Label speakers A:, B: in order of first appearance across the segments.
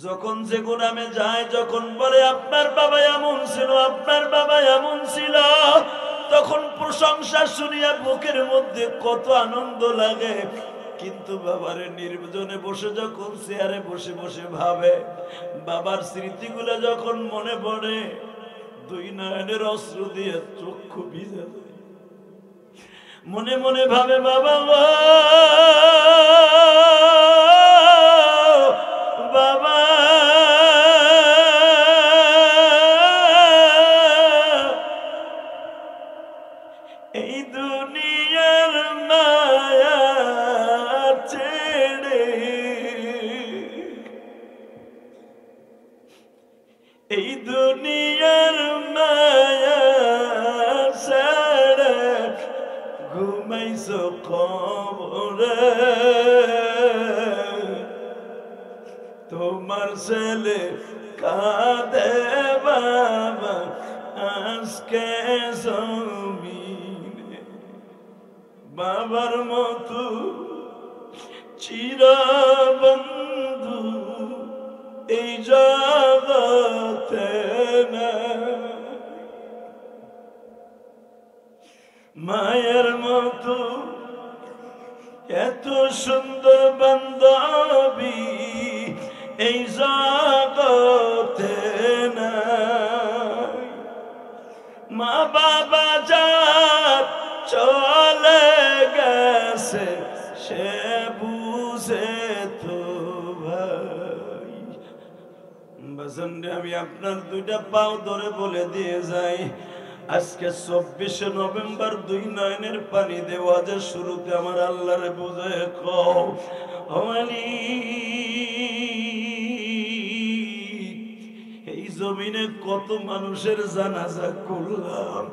A: যখন যে গ্রামে যায়, যখন বলে আপনার বাবা এমন ছিল, আপনার বাবা এমন ছিল, তখন প্রশংসা শুনিয়া বুকের মধ্যে কত আনন্দ লাগে। কিন্তু বাবার নির্জনে বসে, যখন চেয়ারে বসে বসে ভাবে, বাবার স্মৃতিগুলো যখন মনে পড়ে, দুই নয়নের অশ্রু দিয়ে চক্ষু ভিজে যায়। মনে মনে ভাবে, বাবা বাবা, এই দুনিয়ার মায়া ছেড়ে, এই দুনিয়ার মায়া ছেড়ে ঘুমাইছো কবরে, তোমার ছেলে কাঁদে বাবা আজকে জমিনে। বাবার মতো চিরবন্ধু এই জগতে না, মায়ের মতো এত সুন্দর বান্ধবী এই জগতে নাই। মা বাবা যার চলে গেছে সে বুঝে তো ভাই। বাজানরে আমি আপনার দুইটা পাও ধরে বলে দিয়ে যাই, আজকে 24 নভেম্বর, দুই নয়নের পানি দেওয়া যে শুরুতে আমার আল্লাহরে বুঝে কও, এই জমিনে কত মানুষের জানাজা করলাম,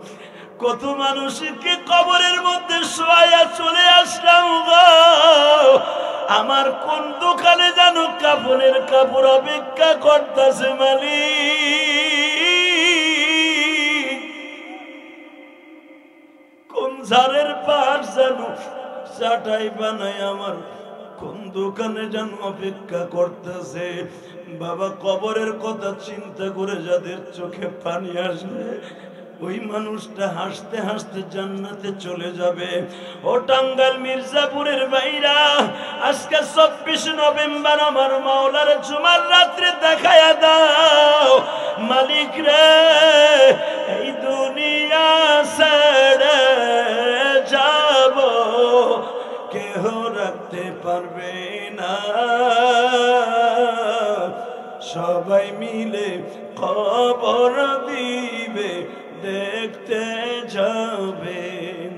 A: কত মানুষকে কবরের মধ্যে শোয়া চলে আসলাম গো। আমার কোন দোকানে যেন কাপড়ের কাপড় অপেক্ষা করতেছে মালিক, কোন ঝাড়ের পাহাড় যেন চাটাই বানায় আমার কোন দোকানে যেন অপেক্ষা করতেছে। বাবা, কবরের কথা চিন্তা করে যাদের চোখে পানি আসবে, ওই মানুষটা হাসতে হাসতে জান্নাতে চলে যাবে। ও টাঙ্গাইল মির্জাপুরের ভাইরা, আজকে 24 নভেম্বর আমার মাওলার জুমার রাত্রে দেখায়া দাও মালিক রে, এই দুনিয়া ছেড়ে যাব কেহ রাখতে পারবে না, সবাই মিলে খবর দিবে দেখতে যাবে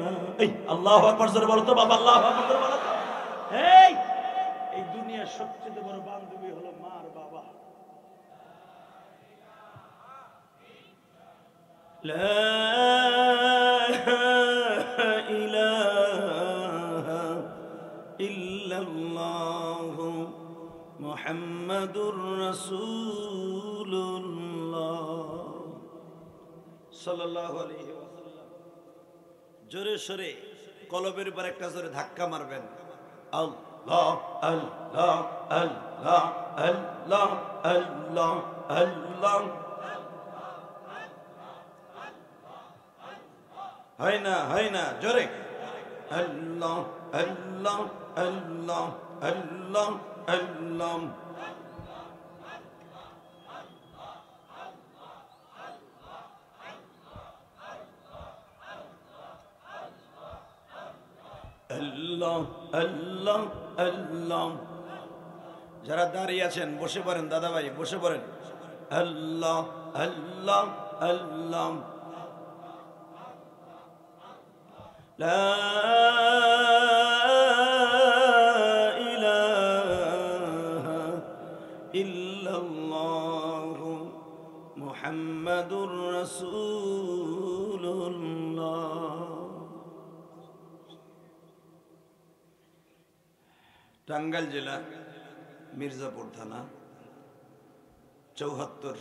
A: না। এই আল্লাহু আকবার জোরে বলো তো বাবা, আল্লাহু আকবার বলো তো। এই দুনিয়ার সবচেয়ে বড় বান্ধবী হলো মার বাবা। লা ইলাহা ইল্লাল্লাহু মুহাম্মাদুর রাসূলুল্লাহ সাল্লাল্লাহু আলাইহি ওয়াসাল্লাম। জোরে সরে কলবের উপর একটা জোরে ধাক্কা মারবেন। আল্লাহ আল্লাহ আল্লাহ আল্লাহ আল্লাহ আল্লাহ। হয় না, হয় না, জোরে আল্লাহ আল্লাহ আল্লাহ আল্লাহ আল্লাহ। আল্লাহ আল্লাহ আল্লাহ। যারা দাঁড়িয়ে আছেন বসে পড়েন, দাদা ভাই বসে পড়েন। আল্লাহ আল্লাহ আল্লাহ। লা ইলাহা ইল্লাল্লাহু মুহাম্মাদুর রাসূলুল্লাহ। টাঙ্গাইল জেলা মির্জাপুর থানা ৭৪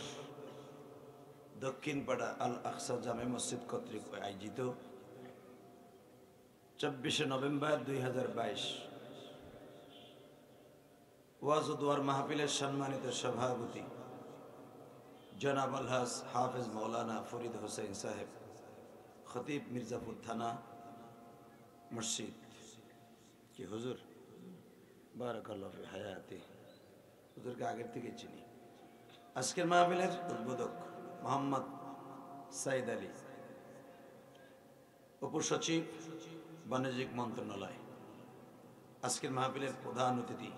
A: দক্ষিণপাড়া আল আকসা জামে মসজিদ কর্তৃক আয়োজিত ২৪ নভেম্বর ২০২২
B: ওয়াজ ও দোয়ার মাহফিলের সম্মানিত সভাপতি জনাব আলহাজ হাফেজ মৌলানা ফরিদ হোসেন সাহেব, খতিব মির্জাপুর থানা মসজিদ কি হুজুর, বারাকাল্লাহু ফি হায়াতি, হুজুরকে আগের থেকে চিনি। আজকের মাহফিলের উদ্বোধক মোহাম্মদ সাইদ আলী, উপসচিব বাণিজ্যিক মন্ত্রণালয়। আজকের মাহফিলের প্রধান অতিথি,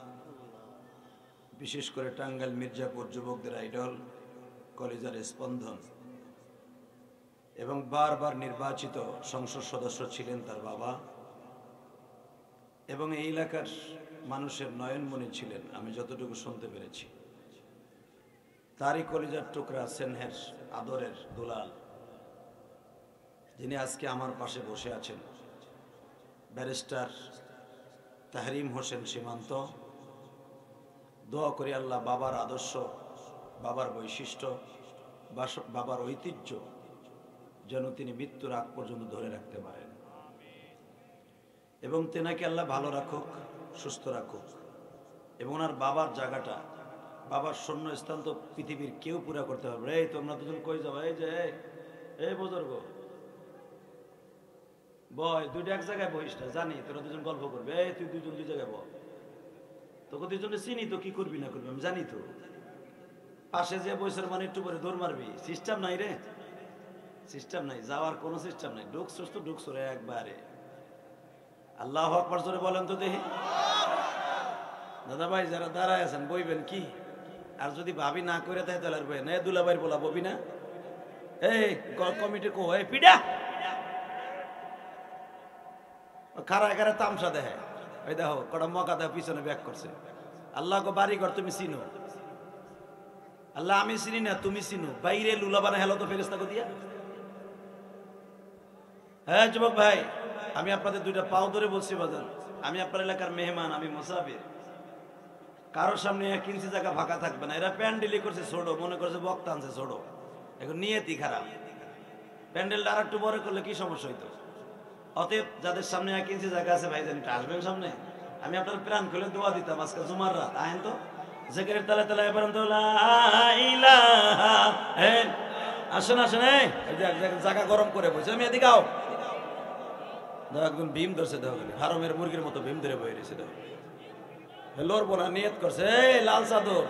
B: বিশেষ করে টাঙ্গাইল মির্জাপুর যুবকদের আইডল, কলেজের স্পন্দন এবং বারবার নির্বাচিত সংসদ সদস্য ছিলেন তার বাবা, এবং এই এলাকার মানুষের নয়নমণি ছিলেন আমি যতটুকু শুনতে পেরেছি। তারই কলেজার টুকরা, স্নেহের আদরের দুলাল, যিনি আজকে আমার পাশে বসে আছেন, ব্যারিস্টার তাহরিম হোসেন সীমান্ত। দোয়া করি আল্লাহ বাবার আদর্শ, বাবার বৈশিষ্ট্য, বাবার ঐতিহ্য যেন তিনি মৃত্যুর আগ পর্যন্ত ধরে রাখতে পারেন, এবং তেনাকে আল্লাহ ভালো রাখুক, সুস্থ রাখুক, এবং ওনার বাবার জায়গাটা, বাবার শূন্য স্থান তো পৃথিবীর কেউ পুরা করতে পারবে। এই তোমরা দুজন কই যাবো, এই যে এই বুজুর্গ বয়, দুইটা এক জায়গায় বহিস না, জানি তোরা দুজন গল্প করবে। এই তুই দুজন দুই জায়গায় বল, তোকে দুজনে চিনি তো, কি করবি না করবি আমি জানি তো। পাশে যে বৈশের মানে একটু পরে দৌড় মারবি, সিস্টেম নাই রে, সিস্টেম নাই, যাওয়ার কোনো সিস্টেম নাই। ঢুকছস তো ঢুকছো রে একবারে। আল্লাহু আকবার জোরে বলেন তো দেখি। দাদা ভাই যারা দাঁড়ায় আছেন বইবেন কি, আর যদি ভাবি না করে তাই তাহলে বই না। দুলাভাইয়ের বলা ববি না, এই কমিটি কো এই পিডা খারা খারা তামসা দেখে, ওই দেখো কটা মকা দেহ পিছনে ব্যাক করছে। আল্লাহ গো বাড়ি ঘর তুমি চিনো, আল্লাহ আমি চিনি না তুমি চিনো, বাইরে লুলা বানা হেলো তো ফেরেস্তা কো দিয়া। হ্যাঁ যুবক ভাই, আমি আপনাদের দুইটা পাও ধরে বলছি বাজান, আমি আপনার এলাকার মেহমান, আমি মুসাফির। কারোর সামনে 1 ইঞ্চি জায়গা ফাঁকা থাকবে না। এরা প্যান্ডেলই করছে ছোট, মনে করছে বক্তা আনছে ছোট, এখন নিয়তি খারাপ। প্যান্ডেলটা আর একটু বড় করলে কি সমস্যা হইতো? অতএব যাদের সামনে 1 ইঞ্চি জায়গা আছে ভাই, জানি আসবেন সামনে, আমি আপনার প্রাণ খুলে দোয়া দিতাম। আজকে জুমার রাত, আহেন তো জিকিরের তালে তালে এবারে তো লা ইলাহা, আসেন আসেন, এই জায়গা গরম করে বসে, আমি এদিকে আও। দেখো একদম ভীম ধরছে, দেখো হারমের মুরগির মতো ভীম ধরে বয়ে রয়েছে। দেখো লোর বোনা নিয়ত করছে, এই লাল চাদর,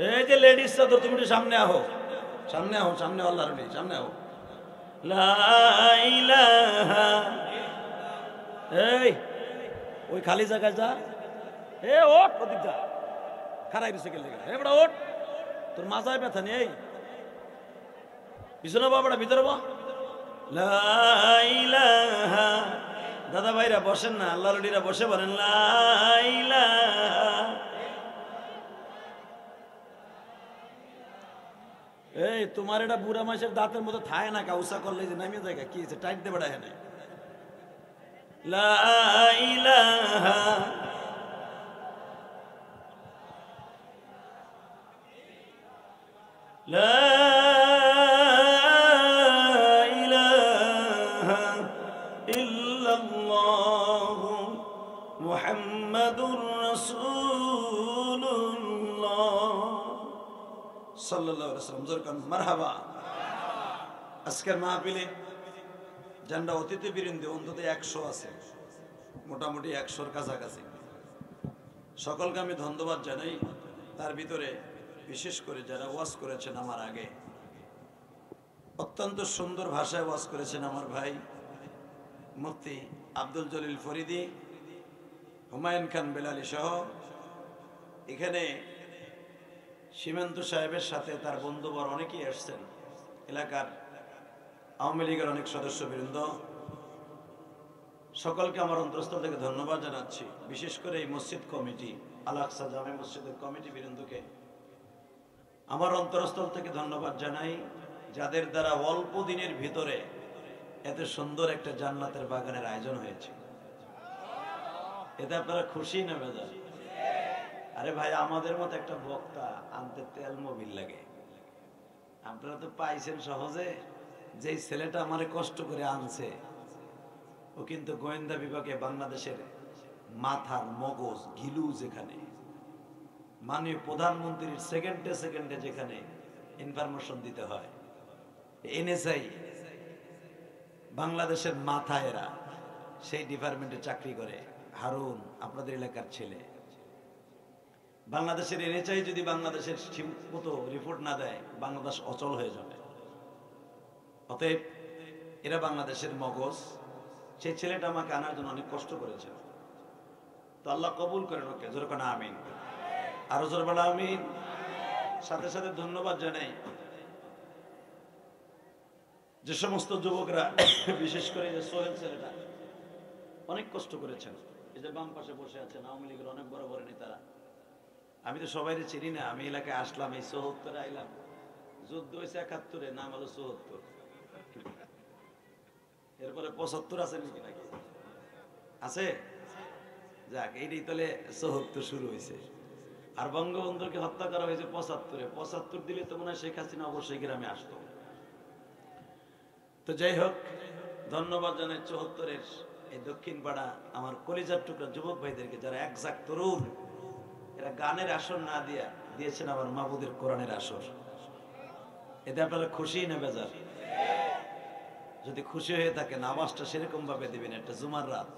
B: এই যে লেডিস চাদর, তুমি একটু সামনে আহো, সামনে আহো, সামনে আল্লাহর নেই, সামনে আহো। লা ইলাহা, এই ওই খালি জায়গায় যা, এ ওঠ ওদিক যা, খারাই দিছে গেলে এবার ওঠ, তোর মাথায় ব্যথা নেই, পিছনে বাবাটা ভিতরে বা। লা ইলাহা, দাদা ভাইরা বসেন না, আল্লাহ রলিরা বসে বলেন লা ইলাহা। এই তোমার এটা বুড়া মাসের দাঁতের মতো থায় না, কাউসা করলে যে নামিয়ে জায়গা কি আছে, টাইট দে বেড়া হেনে। লা ইলাহা, লা ইলাহা ইল্লাল্লাহু মুহাম্মাদুর রাসূলুল্লাহ সাল্লাল্লাহু আলাইহি ওয়াসাল্লাম। জোরকান মারহাবা। আজকের মাহফিলে যারা অতিথিবৃন্দ অন্তত 100 আছে, মোটামুটি 100-র কাছাকাছি। সকলকে আমি ধন্যবাদ জানাই। তার ভিতরে বিশেষ করে যারা ওয়াজ করেছেন আমার আগে, অত্যন্ত সুন্দর ভাষায় ওয়াজ করেছেন আমার ভাই মুফতি আব্দুল জলিল ফরিদি, হুমায়ুন খান বেলালী সহ। এখানে সীমান্ত সাহেবের সাথে তার বন্ধুবর অনেকেই আসছেন, এলাকার আওয়ামী লীগের অনেক সদস্যবৃন্দ। সকলকে আমার অন্তরস্থল থেকে ধন্যবাদ জানাচ্ছি। বিশেষ করে এই মসজিদ কমিটি, আল আকসা জামে মসজিদের কমিটি বৃন্দকে আমার অন্তরস্থল থেকে ধন্যবাদ জানাই, যাদের দ্বারা অল্প দিনের ভিতরে এত সুন্দর একটা জান্নাতের বাগানের আয়োজন হয়েছে। এতে আপনারা খুশি না বেজার? আরে ভাই, আমাদের মতো একটা বক্তা আনতে তেল মোবিল লাগে। আপনারা তো পাইছেন সহজে। যেই ছেলেটা আমারে কষ্ট করে আনছে, ও কিন্তু গোয়েন্দা বিভাগে বাংলাদেশের মাথার মগজ, ঘিলু যেখানে, মাননীয় প্রধানমন্ত্রীর সেকেন্ডে সেকেন্ডে যেখানে ইনফরমেশন দিতে হয়, এনএসআই বাংলাদেশের মাথা এরা, সেই ডিপার্টমেন্টে চাকরি করে হারুন, আপনাদের এলাকার ছেলে। বাংলাদেশের এনএসআই যদি বাংলাদেশের মতো রিপোর্ট না দেয়, বাংলাদেশ অচল হয়ে যাবে। অতএব এরা বাংলাদেশের মগজ। সেই ছেলেটা আমাকে আনার জন্য অনেক কষ্ট করেছে, তো আল্লাহ কবুল করেন ওকে। জোরে কোন আমিন, আরো জোরে বলা আমিন। সাথে সাথে ধন্যবাদ জানাই যে সমস্ত যুবকরা, বিশেষ করে যে সোহেল ছেলেটা অনেক কষ্ট করেছেন। এই যে বাম পাশে বসে আছেন আওয়ামী লীগের অনেক বড় বড় নেতারা। আমি তো সবাই চিনি না, আমি এলাকায় আসলাম এই ৭৪ আইলাম, যুদ্ধ হয়েছে ৭১, নাম হলো ৭৪, এরপরে ৭৫ আছে নাকি নাকি আছে, যাক এইটাই তাহলে ৭৪ শুরু হয়েছে। আর বঙ্গবন্ধুকে হত্যা করা হয়েছে ৭৫-এ। ৭৫ দিলে তো মনে হয় শেখ হাসিনা অবশ্যই গ্রামে আসতো। তো যাই হোক, ধন্যবাদ জানাই ৭৪-এর এই দক্ষিণ পাড়া আমার কলিজার টুকরা যুবক ভাইদেরকে, যারা একজাক তরুণ, এরা গানের আসর না দিয়েছেন আমার মাহবুদের কোরআনের আসর। এতে আপনারা খুশি না বেজার? যদি খুশি হয়ে থাকেন আওয়াজটা সেরকম ভাবে দিবেন। একটা জুমার রাত,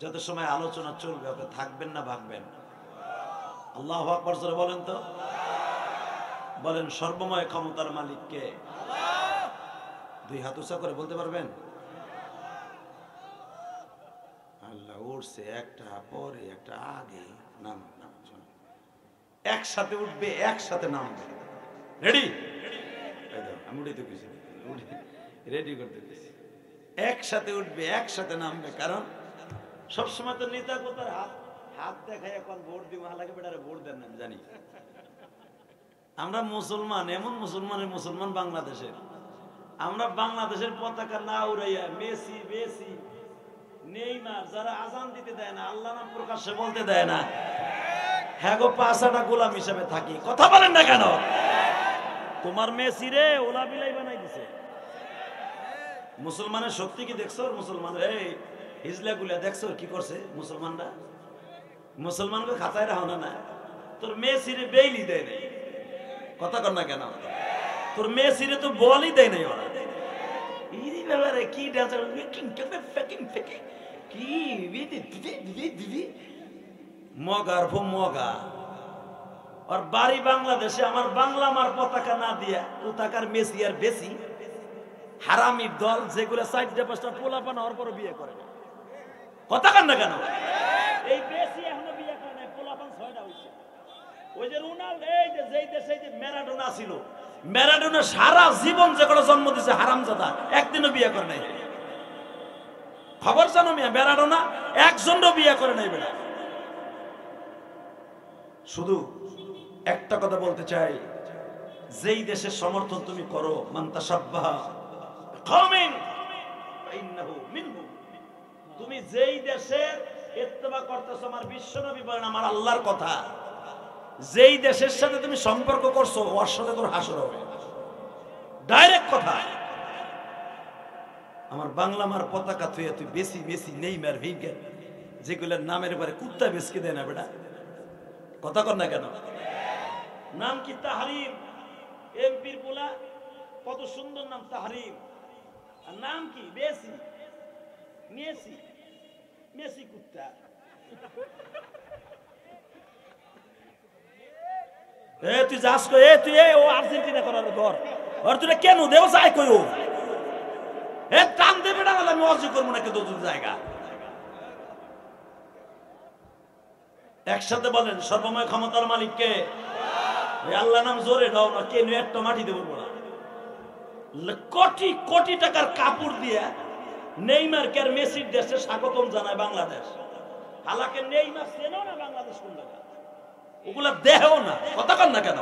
B: যত সময় আলোচনা চলবে আপনি থাকবেন না ভাগবেন? আল্লাহু আকবার জোরে বলেন তো। বলেন সর্বময় ক্ষমতার মালিক কে? দুই হাত উঁচা করে বলতে পারবেন? আল্লাহ উঠছে, একটা পরে একটা আগে, নাম একসাথে উঠবে, একসাথে নামবে। রেডি? আমি উঠে গেছি, রেডি করতে গেছি। একসাথে উঠবে, একসাথে নামবে। কারণ সবসময় তো নেতা কোথার হাত দেখায় এখন ভোট দিব, হালাকে বেটারে ভোট দেন না, জানি। আমরা মুসলমান, এমন মুসলমান বাংলাদেশের, আমরা বাংলাদেশের পতাকা না উড়াইয়া মেসি বেসি নেইমার যারা আজান দিতে দেয় না, আল্লাহ নাম প্রকাশ্যে বলতে দেয় না, হ্যাঁ গো পাঁচাটা গোলাম হিসেবে থাকি। কথা বলেন না কেন? তোমার মেসি রে ওলা বিলাই বানাই দিছে। মুসলমানের শক্তি কি দেখছো? মুসলমানের এই হিজলা গুলা দেখছো কি করছে মুসলমানরা? মুসলমানকে খাতায় রাখো না। তোর মেসি রে বেইলি দেয় নাই। কথা কর না কেন? তোর মেসি রে তো বলই দেয় নাই ওরা। ইরি বাবারে কি ডান্সার, কি মগার ভো মগা। আর বাড়ি বাংলাদেশে, আমার বাংলা মার পতাকা না দিয়া কোথাকার মেসি আর বেশি হারামির দল, যেগুলো ৪-৫টা পোলাপান হওয়ার পর বিয়ে করে না। কথা কর না কেন? এই বেশি এখনো বিয়ে করে নাই, পোলাপান ৬টা হইছে। ওই যে রোনাল্ডো, এই যে যেই দেশে যে ম্যারাডোনা ছিল, ম্যারাডোনা সারা জীবন যে করে জন্ম দিছে হারামজাদা, একদিনও বিয়ে করে নাই। খবর জানো মিয়া? ম্যারাডোনা একজনও বিয়ে করে নাই বেটা। শুধু একটা কথা বলতে চাই, যেই দেশের সমর্থন তুমি করো, মান তাশাব্বাহা বিকওমিন ফাইন্নাহু মিনহুম, তুমি যেই দেশের ইত্তেবা করতেছো, আমার বিশ্বনবী বলেন, আমার আল্লাহর কথা, যেই দেশের সাথে তুমি সম্পর্ক করছো ওর সাথে তোর হাসর হবে। ডাইরেক্ট কথা। আমার বাংলা মার পতাকা তুই বেশি বেশি নেইমার ভিগেন, যেগুলোর নামের পরে কুত্তা বেশকে দেয় না বেটা। কথা কর না কেন? নাম কি তাহরিম? এমপির পোলা, কত সুন্দর নাম তাহরিম। আর নাম কি? বেশি মেসি, মেসি কুত্তা। এ তুই যাস কই? এ তুই ও আর্জেন্টিনা করার ধর, আর তুই কেন দেও যায় কই? ও এ টান দেবে না, আমি অর্জি করবো না কিন্তু জায়গা। একসাথে বলেন সর্বময় ক্ষমতার মালিক কে? আল্লাহ নাম জোরে দাও না, কেন একটা মাটি দেবো না। কোটি কোটি টাকার কাপড় দিয়ে নেইমার কে আর মেসির দেশে স্বাগতম জানায় বাংলাদেশ। হালাকে নেইমার চেনো না বাংলাদেশ কোন জায়গা, ওগুলা দেহও না। কথা কন না কেন?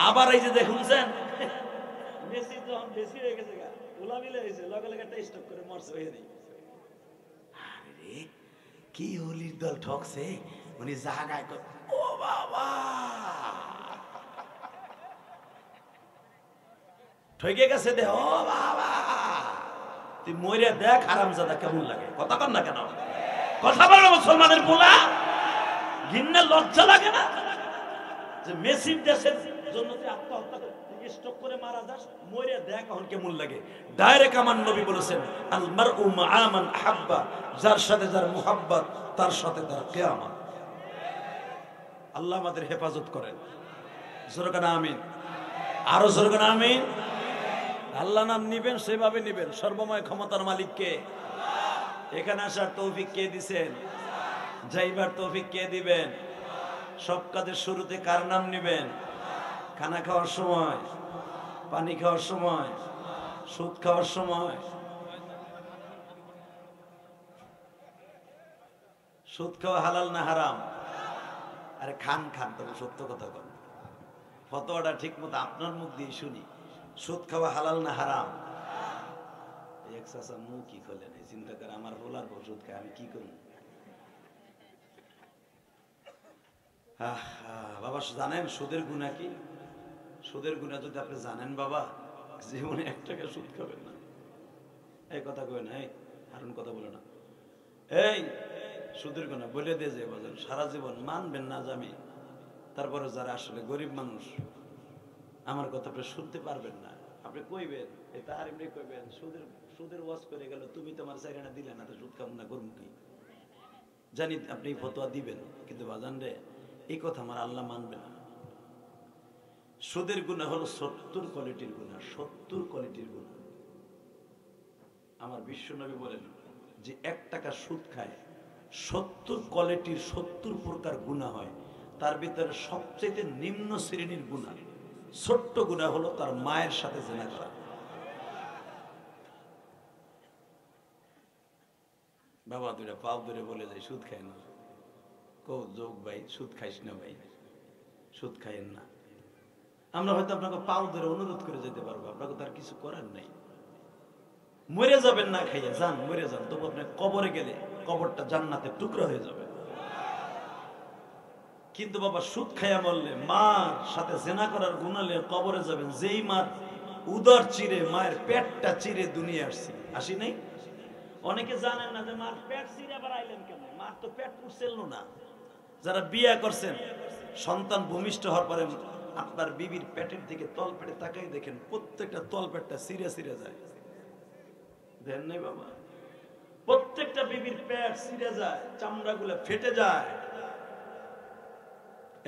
B: আবার এই যে দেখুনছেন মেসি যখন বেশি হয়ে গেছে, ওলা মিলে হয়েছে, লগে লগে একটা স্টপ করে মরছে হয়ে নেই। আরে কি হোলির দল ঠকছে, উনি জায়গায় ও বাবা ঠকে গেছে দে। ও বাবা তুই মরে দেখ হারামজাদা কেমন লাগে। কথা কর না কেন? কথা বলো মুসলমানের পোলা, ঘিন্না লজ্জা লাগে না? যে মেসির দেশের জন্য যে আত্মহত্যা করে স্ট্রোক করে মারা যাস, মরে দেখ এখন কেমন লাগে। ডাইরেক্ট আমার নবী বলেছেন আল মারউ মাআ মান আহাব্বা, যার সাথে যার মুহাব্বত তার সাথে তার কিয়ামত। আল্লাহ আমাদের হেফাজত করেন, জোরে কানা আমিন, আরো জোরে কানা আমিন। আল্লাহ নাম নিবেন সেভাবে নিবেন। সর্বময় ক্ষমতার মালিক কে? এখানে আসার তৌফিক কে দিবেন? যাইবার তৌফিক কে দিবেন? সব কাজের শুরুতে কার নাম নিবেন? খানা খাওয়ার সময়, পানি খাওয়ার সময়, সুদ খাওয়ার সময়। সুদ খাওয়া হালাল না হারাম? আরে খান খান, তবে সত্য কথা বল, ফতোয়াটা ঠিক মতো আপনার মুখ দিয়ে শুনি। সুদ খাওয়া হালাল না হারাম? এক চাচা মুখ কি খোলেন, চিন্তা করে আমার বলার পর সুদ খায়, আমি কি করব? বাবা জানেন সুদের গুনাহ কি? সুদের গুনাহ যদি আপনি জানেন বাবা, জীবনে 1 টাকা সুদ খাবেন না। এই কথা কই না, এই হারুন কথা বলে না। এই সুদের গুনাহ বলে দিয়ে যে বাজার সারা জীবন মানবেন না জামি, তারপরে যারা আসলে গরিব মানুষ আমার কথা আপনি শুনতে পারবেন না, আপনি কইবেন এটা আর এমনি কইবেন সুদের ওয়াজ করে গেল, তুমি তোমার চাইনা দিলে না, তো সুদ খাম না করুন কি? জানি আপনি ফতোয়া দিবেন, কিন্তু বাজান রে এই কথা আমার আল্লাহ মানবে না। সুদের গুনাহ হলো 70 কোয়ালিটির গুনাহ, 70 কোয়ালিটির গুনাহ। আমার বিশ্বনবী বলেন যে 1 টাকা সুদ খায় 70 কোয়ালিটির 70 প্রকার গুনাহ হয়। তার ভিতরে সবচেয়ে নিম্ন শ্রেণীর গুনাহ, ছোট্ট গুনাহ হলো তার মায়ের সাথে জিনা করা। বাবা দুইটা পাও ধরে বলে যায় সুদ খায় না, কো যোগ ভাই সুদ খাইস না ভাই, সুদ খাইয়েন না। আমরা হয়তো আপনাকে পাও ধরে অনুরোধ করে যেতে পারবো, আপনাকে তার কিছু করার নাই। মরে যাবেন না খাইয়া, যান মরে যান, তবু আপনি কবরে গেলে কবরটা জান্নাতের টুকরা হয়ে যাবে। কিন্তু বাবা সুদ খাইয়া মরলে, মার সাথে জেনা করার গুনালে কবরে যাবেন। যেই মার উদর চিরে, মায়ের পেটটা চিরে দুনিয়া আসি নাই। অনেকে জানেন না যে মার পেট চিরে আবার আইলেন কেন, মার তো পেট পুষছিল না। যারা বিয়ে করছেন, সন্তান ভূমিষ্ঠ হওয়ার পরে আপনার বিবির পেটের দিকে তল পেটে তাকাই দেখেন, প্রত্যেকটা তল পেটটা চিরে চিরে যায়। দেখেন নাই বাবা, প্রত্যেকটা বিবির পেট চিরে যায়, চামড়া গুলা ফেটে যায়,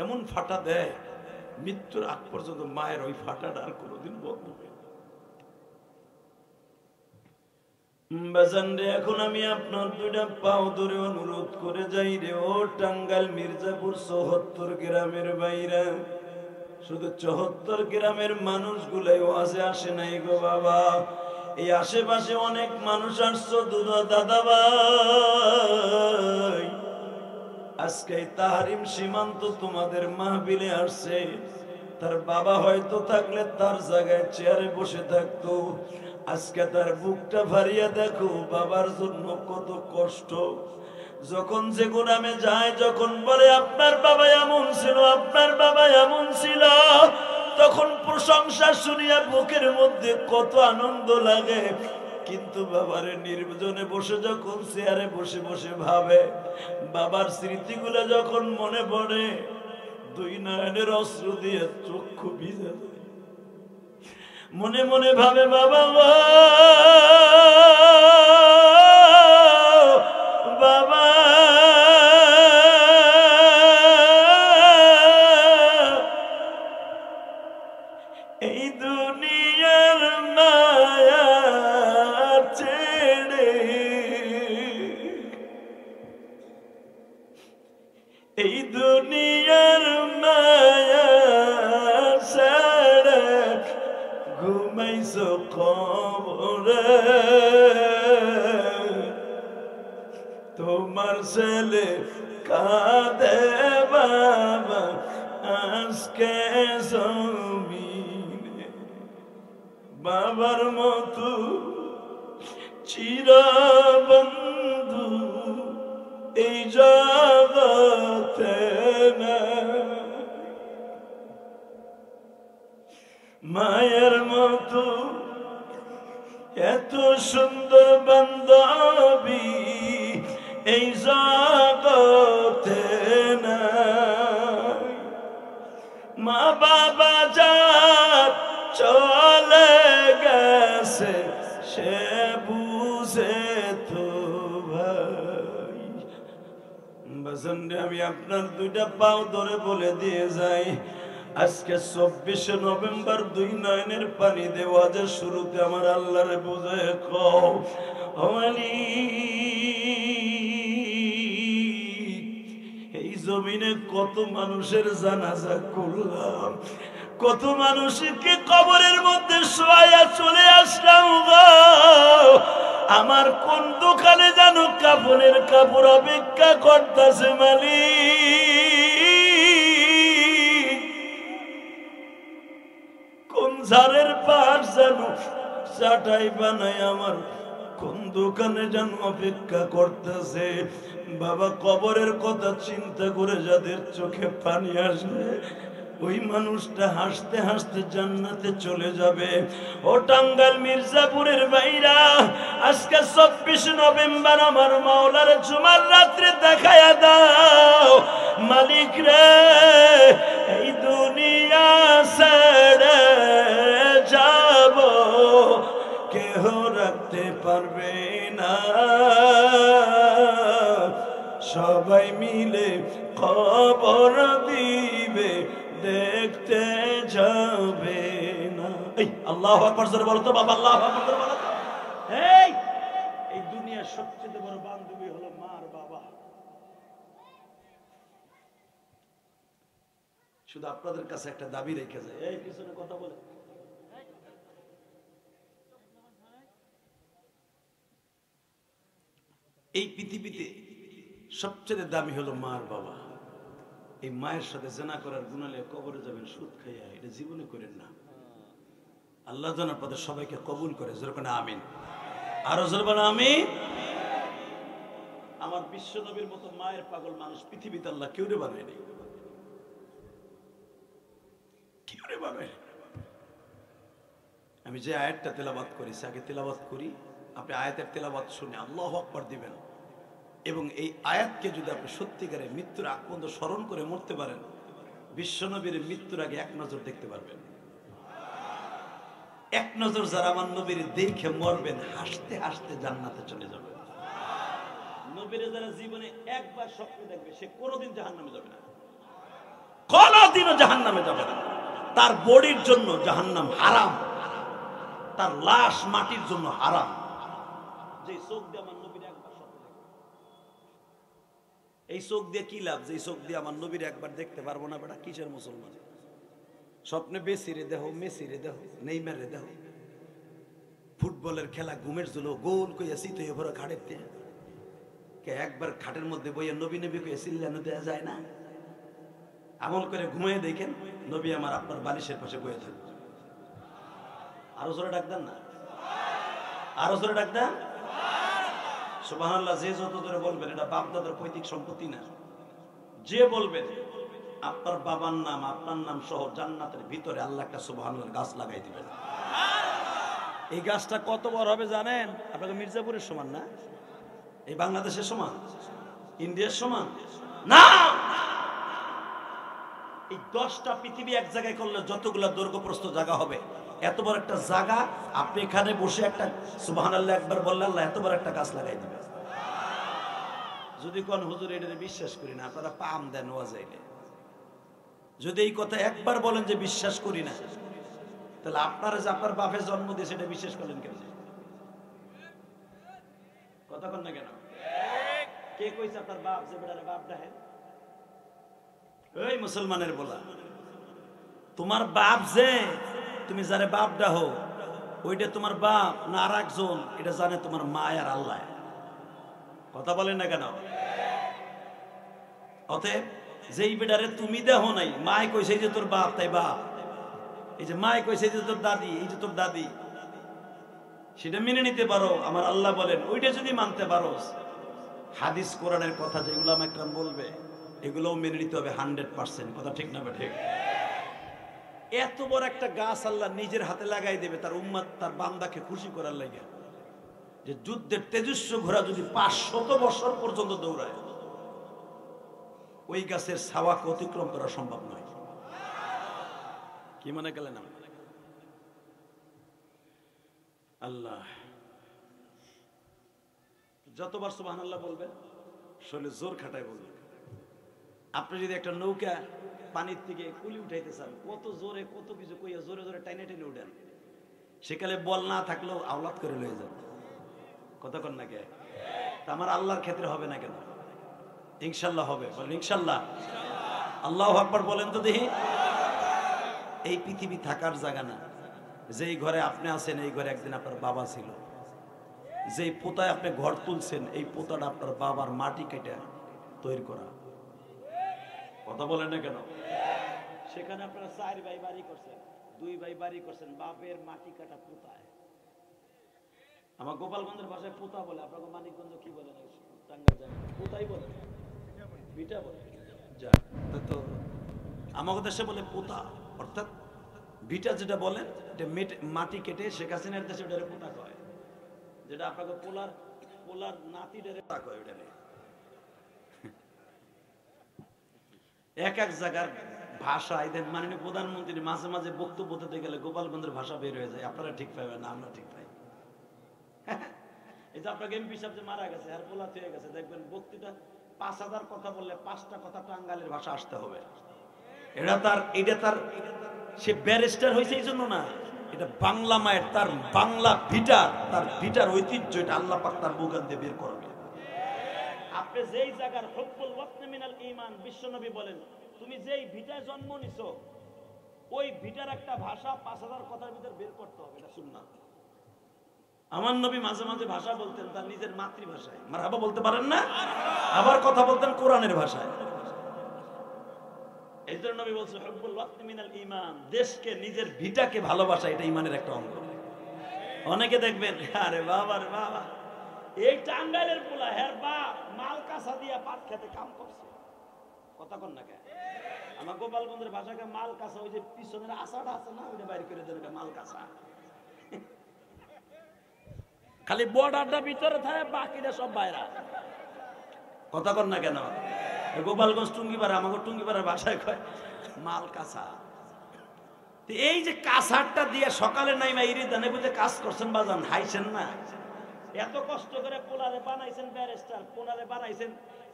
B: এমন ফাটা দেয় মৃত্যুর আগ পর্যন্ত মায়ের ওই ফাটাটা আর কোনোদিন বন্ধ হবে না। এখন আমি আপনার 2টা পাও ধরে অনুরোধ করে যাই রে, ও টাঙ্গাইল মির্জাপুর 74 গ্রামের বাইরা, শুধু 74 গ্রামের মানুষগুলাই ওয়াজে আসে নাই গো বাবা। এই আশেপাশে অনেক মানুষ আসছো দাদা ভাই, আজকে তাহারিম সীমান্ত তোমাদের মাহফিলে আসছে। তার বাবা হয়তো থাকলে তার জায়গায় চেয়ারে বসে থাকতো। আজকে তার বুকটা ভারিয়া দেখো, বাবার জন্য কত কষ্ট। যখন যে গোলামে যায়, যখন বলে আপনার বাবা এমন ছিল, আপনার বাবা এমন ছিল, তখন প্রশংসা শুনিয়া বুকের মধ্যে কত আনন্দ লাগে। কিন্তু বাবারে নির্জনে বসে যখন চেয়ারে বসে বসে ভাবে, বাবার স্মৃতিগুলো যখন মনে পড়ে, 2 নয়নের অশ্রু দিয়ে চক্ষু ভিজে যায়। মনে মনে ভাবে বাবা বাবা, এই দুনিয়ার মায়া ছেড়ে, এই দুনিয়ার মায়া ছেড়ে ঘুমাইছো কবরে, তোমার ছেলে কাঁদে বাবা আজকে জমিনে। বাবার মতো চিরবন্ধু এই জগতে না, মায়ের মতো এত সুন্দর বান্ধবী এই জগতে নাই।
A: মা বাবা যার চলে গেছে সে বুঝে তো ভাই। বাজানরে আমি আপনার দুইটা পাও ধরে বলে দিয়ে যাই, আজকে 24 নভেম্বর 2 নয়নের পানি দেওয়া যে শুরুতে আমার আল্লাহরে বুঝায় কও, এই জমিনে কত মানুষের জানাজা করলাম, কত মানুষকে কবরের মধ্যে শোয়া চলে আসলাম গো, আমার কোন দোকানে যেন কাপড়ের কাপড় অপেক্ষা করতেছে মালিক, কোন ঝাড়ের পাশ যেন চাটাই বানাই আমার কোন দোকানে যেন অপেক্ষা করতেছে। বাবা কবরের কথা চিন্তা করে যাদের চোখে পানি আসবে ওই মানুষটা হাসতে হাসতে জান্নাতে চলে যাবে। ও টাঙ্গাইল মির্জাপুরের ভাইরা, আজকে 24 নভেম্বর আমার মাওলার জুমার রাত্রে দেখায়া দাও মালিক রে, এই দুনিয়া ছেড়ে যাব কেহ রাখতে পারবে না, সবাই মিলে খবর দিবে দেখতে যাবে না। এই আল্লাহু আকবার জোরে বলো তো বাবা, আল্লাহু আকবার জোরে বলো। এই দুনিয়ার সবচেয়ে বড় বান্ধবী হলো মার বাবা। শুধু আপনাদের কাছে একটা দাবি রেখে যায়, এই পিছনে কথা বলে, এই পৃথিবীতে সবচেয়ে দামি হলো মার বাবা। এই মায়ের সাথে জেনা করার গুনালে কবরে যাবেন সুদ খাইয়া, এটা জীবনে করেন না। আল্লাহ জানার পথে সবাইকে কবুল করে, যেরকম আমিন, আরো যেরকম আমিন। আমার বিশ্ব নবীর মতো মায়ের পাগল মানুষ পৃথিবীতে আল্লাহ কেউরে বানায়নি, কেউরে বানায়। আমি যে আয়াতটা তেলাওয়াত করি, আগে তেলাওয়াত করি, আপনি আয়াতের তেলাওয়াত শুনে আল্লাহু আকবার দিবেন, এবং এই আয়াতকে যদি আপনি সত্যিকারে মৃত্যুর আগ পর্যন্ত স্মরণ করে মরতে পারেন, বিশ্বনবীর মৃত্যুর আগে এক নজর দেখতে পারবেন। এক নজর যারা আমার নবীর দেখে মরবেন, হাসতে হাসতে জান্নাতে চলে যাবে। নবীর যারা জীবনে একবার স্বপ্ন দেখবে সে কোনোদিন জাহান্নামে যাবে না, কোনোদিনও জাহান্নামে যাবে না। তার বডির জন্য জাহান্নাম হারাম, তার লাশ মাটির জন্য হারাম। যে চোখ দিয়ে আমার নবীর একবার স্বপ্ন দেখবে, এই চোখ দিয়ে কি লাভ? যে চোখ দিয়ে আমার নবীর একবার দেখতে পারবো না, বেটা কিসের মুসলমান? স্বপ্নে বেসিরে দেহ, মেসিরে দেহ, নেইমারে দেহ, ফুটবলের খেলা ঘুমের জুলো গোল কইয়া শীতে ভরা খাটের দিয়ে কে একবার খাটের মধ্যে বইয়া নবী নবী কইয়া চিল্লানো দেওয়া যায় না? আমল করে ঘুমিয়ে দেখেন, নবী আমার আপনার বালিশের পাশে বয়ে থাকবে। আরো জোরে ডাক দেন না, আরো জোরে ডাক দেন সুবহানাল্লাহ। যে যত জোরে বলবেন, এটা বাপ দাদার পৈতৃক সম্পত্তি না। যে বলবেন আপনার বাবার নাম আপনার নাম সহ জান্নাতের ভিতরে আল্লাহ একটা সুবহানাল্লাহ গাছ লাগাই দিবেন। এই গাছটা কত বড় হবে জানেন? আপনাকে মির্জাপুরের সমান না, এই বাংলাদেশের সমান, ইন্ডিয়ার সমান না। এই 10টা পৃথিবী এক জায়গায় করলে যতগুলা দৈর্ঘ্যপ্রস্থ জায়গা হবে, এত বড় একটা জায়গা, আপনি এখানে বসে একটা সুবহানাল্লাহ একবার বললে আল্লাহ এত বড় একটা গাছ লাগাই দিবে। যদি কোন হুজুর এটা বিশ্বাস করি না, আপনারা পাম দেন ওয়াজাইলে। যদি এই কথা একবার বলেন যে বিশ্বাস করি না, তাহলে আপনারা যে আপনার বাপের জন্ম দিয়ে সেটা বিশ্বাস করলেন কেন? কথা কন না কেন? কে কইছে আপনার বাপ যে বেটারে বাপ ডাহে? ওই মুসলমানের বলা, তোমার বাপ যে তুমি যারে বাপ ডাহো ওইটা তোমার বাপ না আর একজন, এটা জানে তোমার মা আর আল্লাহ। কথা বলেন না কেন? অতএব যেই বেটারে তুমি দেহ নাই, মায় কইছে যে তোর বাপ তাই বাপ, এই যে মায় কইছে যে তোর দাদি এই যে তোর দাদি, সেটা মেনে নিতে পারো। আমার আল্লাহ বলেন ওইটা যদি মানতে পারো, হাদিস কোরআনের কথা যেগুলো আমার একরাম বলবে এগুলোও মেনে নিতে হবে 100%। কথা ঠিক না? ঠিক। এত বড় একটা গাছ আল্লাহ নিজের হাতে লাগাই দেবে তার উম্মত, তার বান্দাকে খুশি করার লাগে। যে যুদ্ধের তেজস্ব ঘোড়া যদি 500 বছর পর্যন্ত দৌড়ায়, ওই গাছের ছাওয়াকে অতিক্রম করা সম্ভব নয়।
B: কি মনে করলেন? আল্লাহ, যতবার সুবহানাল্লাহ বলবেন শরীরে জোর খাটায় বলবেন। আপনি যদি একটা নৌকা পানির থেকে কুলি উঠাইতে চান, কত জোরে কত কিছু কইয়া জোরে জোরে টাইনে টেনে উঠেন, সেকালে বল না থাকলেও আওলাদ করে লয়ে যান। কতক্ষণ না কে? আমার আল্লাহর ক্ষেত্রে হবে না কেন? ইনশাল্লাহ হবে। বলেন ইনশাল্লাহ। আল্লাহু আকবার বলেন তো দেখি। এই পৃথিবী থাকার জায়গা না। যেই ঘরে আপনি আছেন এই ঘরে একদিন আপনার বাবা ছিল। যেই পোতায় আপনি ঘর তুলছেন এই পোতাটা আপনার বাবার মাটি কেটে তৈরি করা। কথা বলেন না কেন? সেখানে আপনারা 4 ভাই বাড়ি করছেন, 2 ভাই বাড়ি করছেন বাপের মাটি কাটা পোতায়। আমার গোপালগঞ্জের ভাষায় পোতা বলে, আপনাকে মানিকগঞ্জ কি বলে? টাঙ্গাইল জানেন পোতাই বলে, ভিটা বলে। যা তো আমাদের দেশে বলে পোতা, অর্থাৎ ভিটা যেটা বলেন এটা মাটি কেটে শেখ হাসিনার দেশে ওটারে পোতা কয়, যেটা আপনাকে পোলার নাতি ডেরে পোতা কয়। ওটা এক এক জায়গার ভাষা। এদের মাননীয় প্রধানমন্ত্রী মাঝে মাঝে বক্তব্য দিতে গেলে গোপালগঞ্জের ভাষা বের হয়ে যায়। আপনারা ঠিক পাবেন না, আমরা ঠিক পাই। এই যে আপনাকে এমপি সাহেব যে মারা গেছে আর পোলা হয়ে গেছে, দেখবেন বক্তৃতা 5000 কথা বললে 5টা কথা টাঙ্গাইলের ভাষা আসতে হবে। এটা তার সে ব্যারিস্টার হয়েছে এই জন্য না, এটা বাংলা মায়ের তার বাংলা তার ভিটার ঐতিহ্য, এটা আল্লাহ পাক তার মুখান দিয়ে বের করবে। আপনি যেই জায়গার হুব্বুল ওয়াতনি মিনাল ঈমান, বিশ্বনবী বলেন তুমি যেই ভিটায় জন্ম নিছো ওই ভিটার একটা ভাষা 5000 কথার ভিতর বের করতে হবে, এটা সুন্নাত। আমার নবী মাঝে মাঝে ভাষা বলতেন তার নিজের মাতৃভাষায়, মারহাবা বলতে পারেন না, আবার কথা বলতেন কোরআনের ভাষায়। এই জন্য নবী বলছে হুব্বুল ওয়াতনি মিনাল ঈমান, দেশকে নিজের ভিটাকে ভালোবাসা এটা ঈমানের একটা অঙ্গ। অনেকে দেখবেন আরে বাবা রে বাবা, এই টাঙ্গাইলের পোলা হের বাপ মাল কাঁচা দিয়া পাট খেতে কাম করছে। কথা কন না কে? আমার গোপালগঞ্জের ভাষাকে মাল কাঁচা, ওই যে পিছনের আশাটা আছে না ওইটা বাইরে করে দেন, মাল কাঁচা। খালি বর্ডারটা ভিতরে থাকে, বাকিটা সব বাইরা। কথা কন না কেন? গোপালগঞ্জ টুঙ্গিপাড়া, আমাকে টুঙ্গিপাড়ার ভাষায় কয় মাল কাঁচা। এই যে কাঁচারটা দিয়ে সকালে নাইমা ইরি দানে বুঝে কাজ করছেন বাজান, হাইছেন না? এত কষ্ট করে পোলারে বানাইছেন ব্যারিস্টার, পোলারে বানাইছেন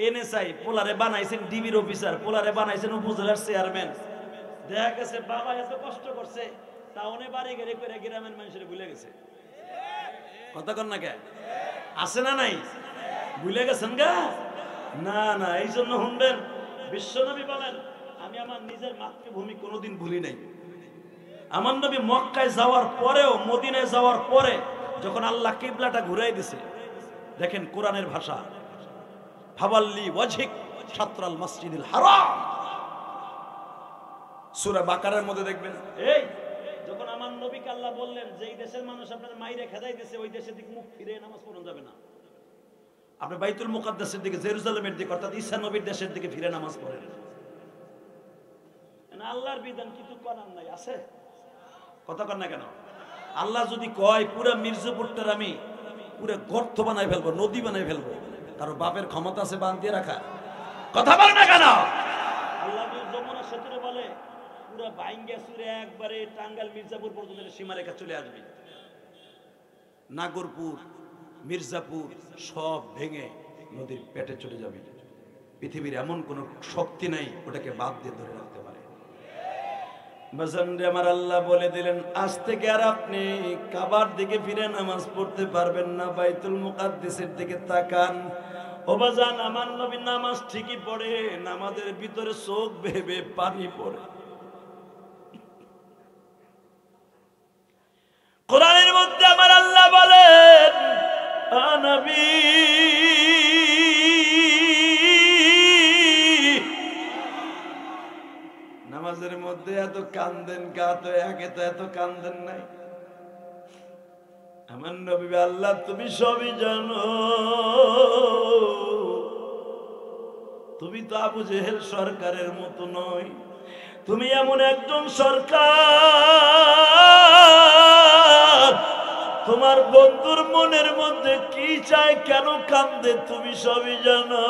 B: এনএসআই, পোলারে বানাইছেন ডিবির অফিসার, পোলারে বানাইছেন উপজেলার চেয়ারম্যান। দেখা গেছে বাবা এত কষ্ট করছে টাউনে বাড়ি গেড়ে করে গ্রামের মানুষের ভুলে গেছে। কথা কন না কে? আছে না নাই? ভুলে গেছেন গা? না না, এই জন্য শুনবেন বিশ্বনবী বলেন আমি আমার নিজের মাতৃভূমি কোনোদিন ভুলি নাই। আমার নবী মক্কায় যাওয়ার পরেও, মদিনায় যাওয়ার পরে যখন আল্লাহ কিবলাটা ঘুরাই দিছে, দেখেন কোরআনের ভাষা, ফাওয়াল্লি ওয়াজহিক শাতরাল মসজিদিল হারাম, সূরা বাকারার মধ্যে দেখবেন। এই যখন আমার নবীকে আল্লাহ বললেন যে এই দেশের মানুষ আপনার মাইরে খেদাই দিয়েছে, ওই দেশের দিকে মুখ ফিরে নামাজ পড়ন যাবে না, আপনি বাইতুল মুকাদ্দাসের দিকে, জেরুজালেমের দিকে, অর্থাৎ ঈসা নবীর দেশের দিকে ফিরে নামাজ পড়েন। আল্লাহর বিধান কিছু করার নাই, আছে? কথা কন না কেন? আল্লাহ যদি কয় পুরা মির্জাপুরটার আমি পুরো গর্ত বানাই ফেলবো, নদী বানাই ফেলবো, কারো বাপের ক্ষমতা আছে বাঁধ দিয়ে রাখা? কথা বলে না কেন? আল্লাহ যমুনা সেতুরে বলে পুরা বাইঙ্গা সুরে একবারে টাঙ্গাইল মির্জাপুর পর্যন্ত সীমারেখা চলে আসবে, নাগরপুর মির্জাপুর সব ভেঙে নদীর পেটে চলে যাবে। পৃথিবীর এমন কোন শক্তি নাই ওটাকে বাদ দিয়ে ধরে রাখতে পারে। আমার আল্লাহ বলে দিলেন আজ থেকে আর আপনি কাবার দিকে ফিরে নামাজ পড়তে পারবেন না, বাইতুল মুকাদ্দাসের দিকে তাকান। ও বাজান, আমার নবী নামাজ ঠিকই পড়ে, নামাজের ভিতরে চোখ ভেবে পানি পড়ে। কোরআনের মধ্যে আমার আল্লাহ বলেন নবী নামাজের মধ্যে এত কান্দেন কা? তো একে তো এত কান্দেন নাই। আমার নবী আল্লাহ তুমি সবই জানো, তুমি তো আবু জেহেল সরকারের মতো নয়, তুমি এমন একজন সরকার, তোমার বন্ধুর মনের মধ্যে কি চায়, কেন কান্দে, তুমি সবই জানো।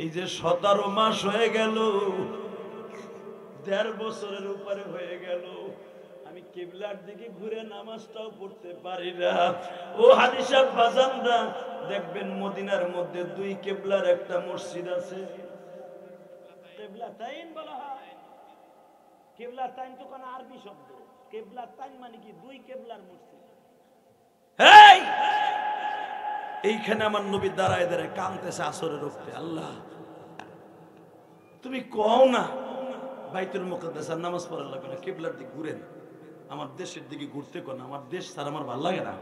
A: এই যে 17 মাস হয়ে গেল, 1.5 বছরের উপরে হয়ে গেল, আমি কিবলার দিকে ঘুরে নামাজটাও পড়তে পারি না। ও হাদিসা বাজানরা দেখবেন মদিনার মধ্যে 2 কিবলার একটা মসজিদ আছে, কিবলাতাইন বলা হয়। কিবলাতাইন তো কোন আরবি শব্দ, কিবলাতাইন মানে কি 2 কিবলার মসজিদ। এই এইখানে আমার নবী দাঁড়ায় দাঁড়ায় কাঁদতেছে আসরের রক্তে, আল্লাহ তুমি কও না বাইতুল মুকাদ্দাসের নামাজ পড়া লাগবে না, কিবলার দিকে ঘুরেন, আমার দেশের দিকে ঘুরতে কোন, আমার দেশ ছাড়া আমার ভালো লাগে না।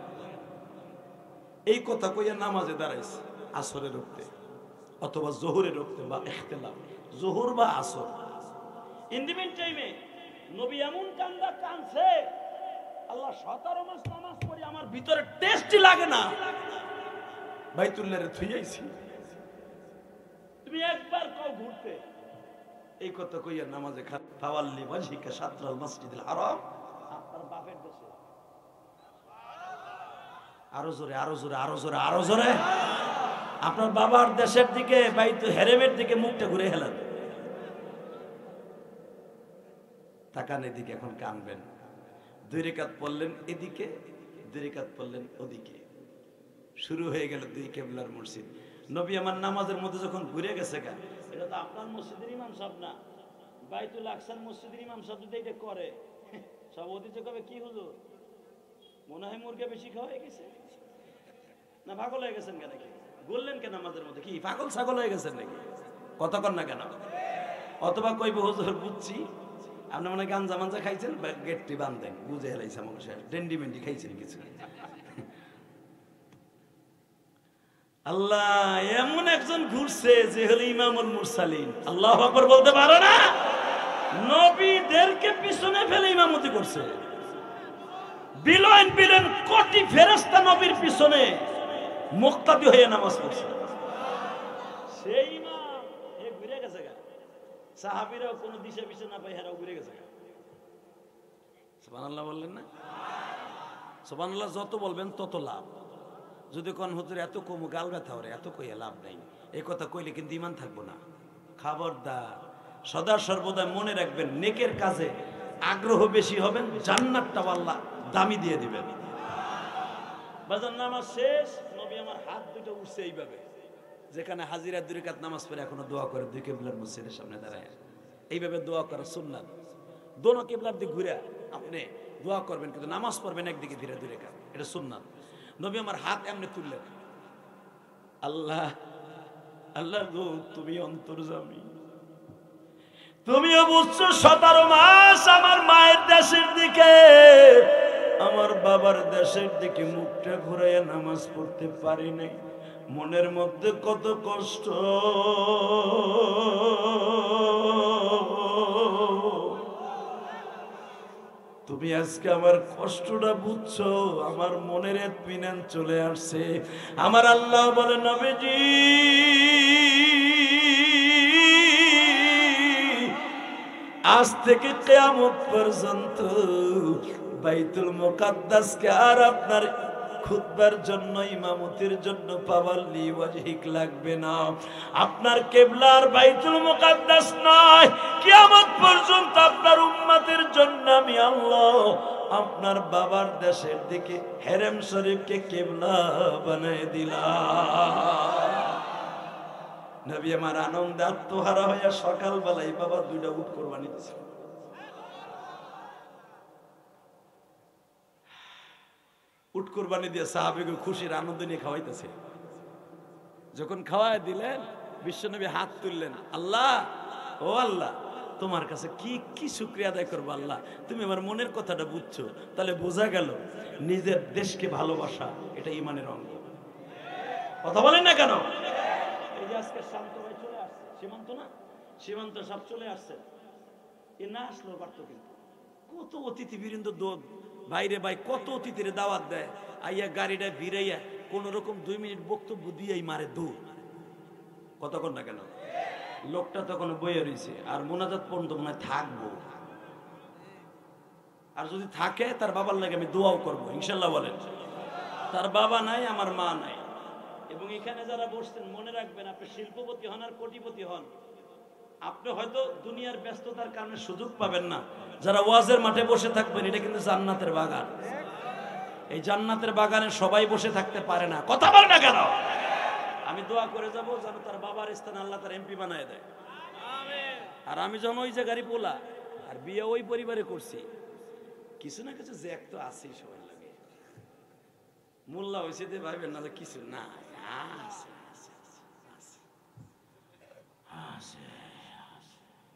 A: এই কথা কইয়া নামাজে দাঁড়াইছে আসরের রক্তে অথবা জোহরের রক্তে বা ইখতিলাফ, জোহর বা আসর। ইন দি মিন টাইমে নবী এমন কাঁদছে, আল্লাহ 17 মাস নামাজ পড়ি আমার ভিতরে টেস্টই লাগে না, বাইতুল্লাহরে থুইয়াইছি, তুমি একবার কও ঘুরতে। এই কথা কইয়া নামাজে ফাওয়াল্লি ওয়াজহিকা শাতরাল মসজিদুল হারাম, আপনার বাপের দেশে। আরো জোরে, আরো জোরে, আরো জোরে, আরো জোরে। আপনার বাবার দেশের দিকে, বাইতুল হারামের দিকে মুখটা ঘুরে হেলান, তাকান এদিকে, এখন কানবেন। 2 রাকাত পড়লেন এদিকে, 2 রাকাত পড়লেন ওদিকে, শুরু হয়ে গেল 2 কিবলার মসজিদ। নবী আমার নামাজের মধ্যে যখন ঘুরে গেছে গা, এটা তো আপনার মসজিদের ইমাম সাহেব না, বাইতুল আকসার মসজিদের ইমাম সাহেব যদি এটা করে, সব অতিথি কবে কি হুজুর মনে হয় মুরগি বেশি খাওয়া হয়ে গেছে না, পাগল হয়ে গেছেন কেন, কি বললেন কেন নামাজের মধ্যে, কি পাগল ছাগল হয়ে গেছেন নাকি, কথা কন না কেন? অথবা কইব হুজুর বুঝছি আপনি মনে গাঞ্জা মাঞ্জা খাইছেন, গেটটি বান্ধেন, বুঝে হেলাইছে আমাকে, শেষ ডেন্ডি মেন্ডি খাইছেন কিছু। আল্লাহ এমন একজন ঘুরছে যে হলো ইমামুল মুরসালিন, আল্লাহু আকবার বলতে পারে না? নবীদেরকে পিছনে ফেলে ইমামতি করছে, বিলয়ন বিলয়ন কোটি ফেরেশতা নবীর পিছনে মুক্তাদি হয়ে নামাজ পড়ছে। সেই ইমাম এ ঘুরে গেছে গা, সাহাবীরাও কোনো দিশা পিছে না পাই হেরাও ঘুরে গেছে গা। সুবহানাল্লাহ বললেন না? সুবহানাল্লাহ যত বলবেন তত লাভ। যদি কোন হুজুর এত কম গাল ব্যথা ওরে, এত কইয়া লাভ নাই, এই কথা কইলে কিন্তু ঈমান থাকবো না। খবরদার, সদা সর্বদা মনে রাখবেন, নেকের কাজে আগ্রহ বেশি হবেন, জান্নাতটা আল্লাহ দামি দিয়ে দিবেন। বাজার নামাজ শেষ, নবী আমার হাত দুটো উঠছে এইভাবে, যেখানে হাজিরা 2 রাকাত নামাজ পড়ে এখনো দোয়া করে 2 কিবলার মসজিদের সামনে দাঁড়ায়, এইভাবে দোয়া করা সুন্নাত। দোনো কিবলার দিকে ঘুরে আপনি দোয়া করবেন, কিন্তু নামাজ পড়বেন একদিকে ধীরে 2 রাকাত, এটা সুন্নাত। নবী আমার হাত এমনি তুললেন, আল্লাহ আল্লাহ গো তুমি অন্তর্যামী, তুমিও বুঝছো 17 মাস আমার মায়ের দেশের দিকে, আমার বাবার দেশের দিকে মুখটা ঘুরাইয়া নামাজ পড়তে পারি নাই, মনের মধ্যে কত কষ্ট। তুমি আজকে আমার কষ্টটা বুঝছো, আমার মনের ইতমিনান চলে আসছে। আমার আল্লাহ বলে, নবীজি আজ থেকে কিয়ামত পর্যন্ত বাইতুল মুকাদ্দাসকে আর আপনার খুতবার জন্য, ইমামতির জন্য পাওয়াল্লি ওয়াজহিক লাগবে না। আপনার কিবলার বাইতুল মুকাদ্দাস নয়, কিয়ামত পর্যন্ত আপনার উম্মতের জন্য আমি আল্লাহ আপনার বাবার দেশের দিকে হেরেম শরীফকে কিবলা বানায় দিলাম। নবী আমার আনন্দে আত্মহারা হইয়া সকালবেলায় বাবা 2টা উট কোরবানি দিয়েছে। উট কোরবানি দিয়ে সাহাবীকে খুশির আনন্দ নিয়ে খাওয়াইতেছে। যখন খাওয়ায় দিলেন, বিশ্বনবী হাত তুললেন, আল্লাহ ও আল্লাহ তোমার কাছে কি কি শুকরিয়া আদায় করবো আল্লাহ, তুমি আমার মনের কথাটা বুঝছো। তাহলে বোঝা গেল নিজের দেশকে ভালোবাসা এটা ঈমানের অঙ্গ। কথা বলেন না কেন? এই যে আজকে শান্ত ভাই চলে আসছে, সীমান্ত না, সীমান্ত সব চলে আসছে, এ না আসলেও পারতো, কিন্তু কত অতিথিবৃন্দ বাইরে ভাই কত অতিথিরে দাওয়াত দেয়, আইয়া গাড়িটা ভিড়াইয়া কোন রকম 2 মিনিট বক্তব্য দিয়েই মারে দূর। কতক্ষণ না কেন? লোকটা তখন বইয়ে রয়েছে, আর মোনাজাত পর্যন্ত মনে হয় থাকবো, আর যদি থাকে তার বাবার লাগে আমি দোয়াও করবো ইনশাল্লাহ। বলেন, তার বাবা নাই, আমার মা নাই,
B: এবং এখানে যারা বসছেন মনে রাখবেন, আপনি শিল্পপতি হন আর কোটিপতি হন, আপনি হয়তো দুনিয়ার ব্যস্ততার কারণে সুযোগ পাবেন না। যারা ওয়াজের মাঠে বসে থাকবেন, এটা কিন্তু জান্নাতের বাগান। এই জান্নাতের বাগানে সবাই বসে থাকতে পারে না। কথা বল না কেন? আমি দোয়া করে যাব যেন তার বাবার স্থানে আল্লাহ তার এমপি বানায় দেয়। আর আমি যখন ওই জায়গারই পোলা, আর বিয়ে ওই পরিবারে করছি, কিছু না কিছু যে এক তো আছেই সবাই লাগে। মোল্লা হয়েছে দিয়ে ভাইবেন না কিছু না,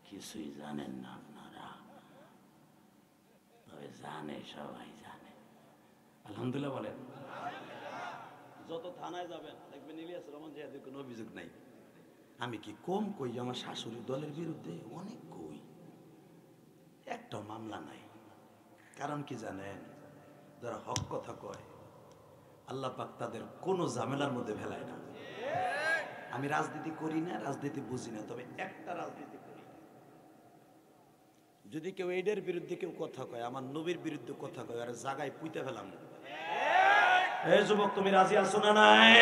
B: কিছুই জানেন না আপনারা, তবে জানে, সবাই জানে। আলহামদুলিল্লাহ বলেন। যত থানায় যাবেন দেখবেন ইলিয়াস রহমান জিহাদের কোনো অভিযোগ নাই। আমি কি কম কই? আমার শাশুড়ি দলের বিরুদ্ধে অনেক কই, একটা মামলা নাই। কারণ কি জানেন? যারা হক কথা কয় আল্লাহ পাক তাদের কোনো ঝামেলার মধ্যে ফেলায় না। আমি রাজনীতি করি না, রাজনীতি বুঝি না, তবে একটা রাজনীতি করি, যদি কেউ এইডের বিরুদ্ধে কেউ কথা কয়, আমার নবীর বিরুদ্ধে কথা কয়, আর জায়গায় পুইতে ফেলাম। এই যুবক, তুমি রাজি আছো না? নাই?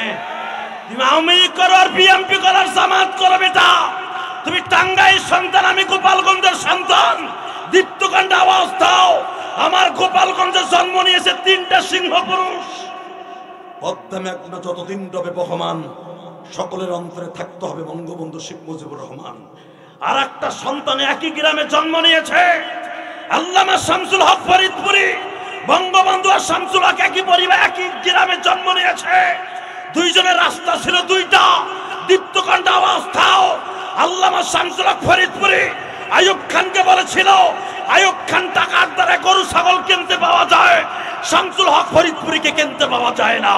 B: তুমি আওয়ামী লীগ করো আর বিএনপি করো আর জামাত করো বেটা, তুমি টাঙ্গাইল সন্তান, আমি গোপালগঞ্জের সন্তান। দীপ্তকাণ্ডে আওয়াজ দাও, আমার গোপালগঞ্জে জন্ম নিয়েছে 3টা সিংহ পুরুষ। পদ্মা মেঘনা যতদিন রবে বহমান, সকলের অন্তরে থাকতে হবে বঙ্গবন্ধু শেখ মুজিবুর রহমান। আর একটা সন্তান একই গ্রামে জন্ম নিয়েছে, আল্লামা শামসুল হক ফরিদপুরি। বঙ্গবন্ধু আর শামসুল হক একই পরিবার, একই গ্রামে জন্ম নিয়েছে। দুইজনের রাস্তা ছিল দুইটা। দীপ্তকাণ্ডে আওয়াজ দাও, আল্লামা শামসুল হক ফরিদপুরি আইয়ুব খানকে বলেছিল, আইয়ুব খান টাকার দ্বারা গরু ছাগল কিনতে পাওয়া যায়, শামসুল হক ফরিদপুরিকে কিনতে পাওয়া যায় না।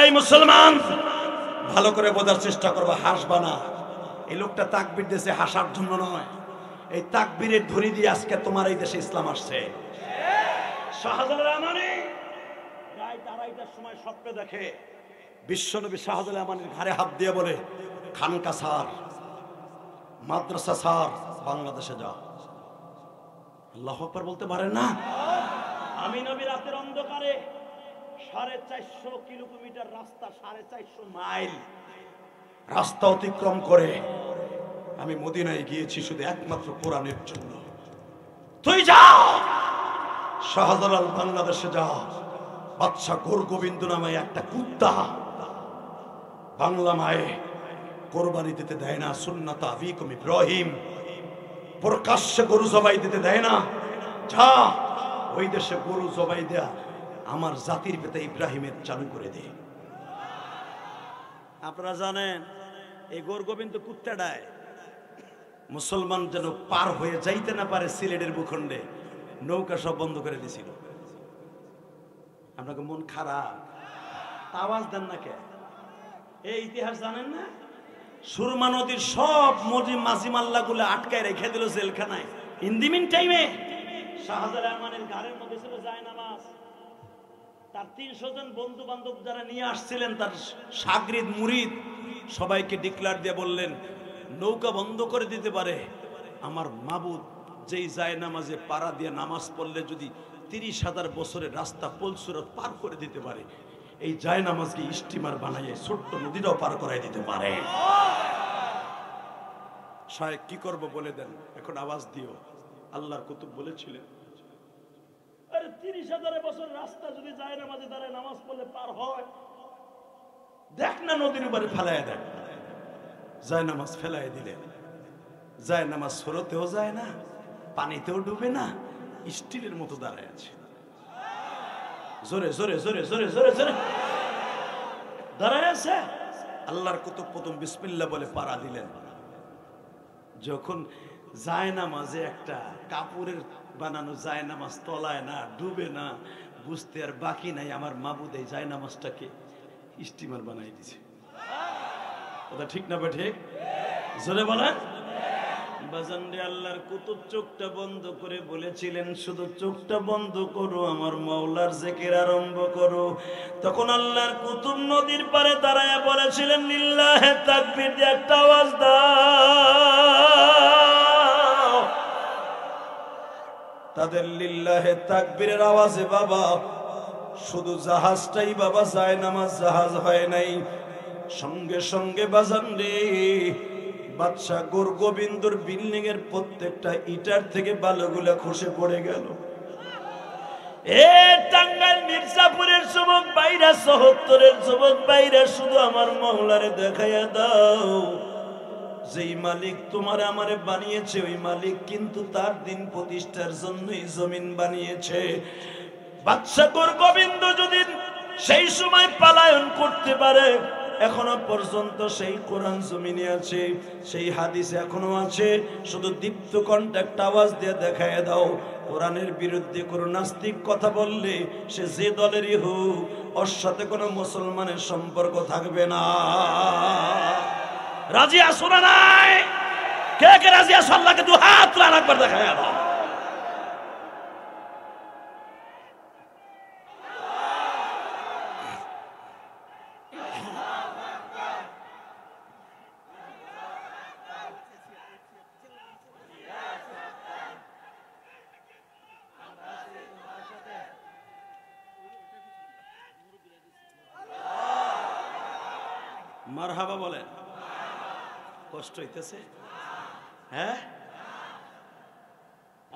B: এই মুসলমান, ভালো করে বোঝার চেষ্টা করবা, হাসবা না। এই লোকটা তাকবীর দিয়েছে হাসার জন্য নয়, এই তাকবীরের ধরি দিয়ে আজকে তোমার এই দেশে ইসলাম আসছে। শাহজালাল আমানি রাত 2:30টার সময় স্বপ্নে দেখে বিশ্বনবী শাহজালাল আমানির ঘাড়ে হাত দিয়ে বলে, খানকা সার, মাদ্রাসা সার, বাংলাদেশে যা। আল্লাহু আকবার বলতে পারেন না? আমি নবী রাতের অন্ধকারে 450 কিলোমিটার রাস্তা, 450 মাইল রাস্তা অতিক্রম করে আমি মদিনায় গিয়েছি শুধু একমাত্র কোরআনের জন্য। তুই যা, শাহজালাল বাংলাদেশে যা। বাদশাহ গোরগোবিন্দ নামে একটা কুত্তা বাংলা মায়ে কোরবানি দিতে দেয় না, সুন্নাত আবিকুম ইব্রাহিম, প্রকাশ্যে গরু জবাই দিতে দেয় না। যা, ওই দেশে গরু জবাই দেয়া আমার জাতির পিতা ইব্রাহিমের চালু করে দে। আপনারা জানেন এই গোরগোবিন্দ কুত্তাটায় মুসলমান যেন পার হয়ে যাইতে না পারে সিলেটের ভূখণ্ডে, নৌকা সব বন্ধ করে দিয়েছিল। আপনাকে মন খারাপ, আওয়াজ দেন না কে? এই ইতিহাস জানেন না? সুরমা নদীর সব মাঝি মাল্লা গুলো আটকায় রেখে দিল জেলখানায়। ইন দি মিন টাইমে শাহজালাল আমানের ঘরের মধ্যে ছিল জায়নামাজ। তার 300 জন বন্ধু বান্ধব যারা নিয়ে আসছিলেন, তার শাগরিদ মুরিদ, সবাইকে ডিক্লার দিয়ে বললেন, নৌকা বন্ধ করে দিতে পারে আমার মাবুদ যেই জায়নামাজে পাড়া দিয়ে নামাজ পড়লে যদি 30,000 বছরের রাস্তা পলসুরত পার করে দিতে পারে, এই জায়নামাজকে স্টিমার বানাইয়ে ছোট্ট নদীটাও পার করাই দিতে পারে। শায়েখ কি করব বলে দেন, এখন আওয়াজ দিও। আল্লাহর কুতুব বলেছিলেন, আরে 30,000 বছর রাস্তা যদি জায়নামাজে দাঁড়ায় নামাজ পড়লে পার হয়, দেখ না নদীর উপরে ফেলায় দেন। জায়নামাজ ফেলায় দিলেন, জায়নামাজ সরতেও যায় না, পানিতেও ডুবে না, স্টিলের মতো দাঁড়ায় আছে। জোরে জোরে জোরে জোরে জোরে জোরে দাঁড়ায় আছে। আল্লাহর কুতুব প্রথম বিসমিল্লাহ বলে পাড়া দিলেন। যখন জায়নামাজে একটা কাপড়ের বানানো জায়নামাজ তলায় না, ডুবে না, বুঝতে আর বাকি নাই আমার মাবুদ এই জায়নামাজটাকে স্টিমার বানাই দিছে। কথা ঠিক না বে ঠিক? জোরে বলেন। বাজান রে, আল্লাহর কুতুব চোখটা বন্ধ করে বলেছিলেন, শুধু চোখটা বন্ধ করো, আমার মাওলার জিকির আরম্ভ করো। তখন আল্লাহর কুতুব নদীর পারে দাঁড়ায় বলেছিলেন, লিল্লাহে তাকবীর দিয়ে একটা আওয়াজ দাও।
A: তাদের লিল্লাহে তাকবীরের আওয়াজে বাবা শুধু জাহাজটাই বাবা যায় নামাজ জাহাজ হয় নাই, সঙ্গে সঙ্গে বাজান রে বাদশা গোবিন্দর বিল্ডিং এর প্রত্যেকটা ইটার থেকে বালুগুলা খসে পড়ে গেল। এ টাঙ্গাইল মির্জাপুরের যুবক বাইরা, ৭৪-এর যুবক বাইরা, শুধু আমার মওলারে দেখাইয়া দাও, যেই মালিক তোমার আমারে বানিয়েছে ওই মালিক কিন্তু তার দিন প্রতিষ্ঠার জন্যই জমিন বানিয়েছে। বাদশা গোবিন্দ যদি সেই সময় পলায়ন করতে পারে, এখনো পর্যন্ত সেই কোরআন জমিনে আছে, সেই হাদিস এখনো আছে, শুধু দীপ্ত কণ্ঠে একটা আওয়াজ দিয়ে দেখায় দাও, কোরআনের বিরুদ্ধে কোনো নাস্তিক কথা বললে সে যে দলেরই হোক ওর সাথে কোনো মুসলমানের সম্পর্ক থাকবে না। রাজি আছো না নাই? কে কে রাজি আছো? আল্লাহকে দু হাত তুলে একবার দেখায় দাও। মারহাবা বলেন। কষ্ট হইতেছে? হ্যাঁ,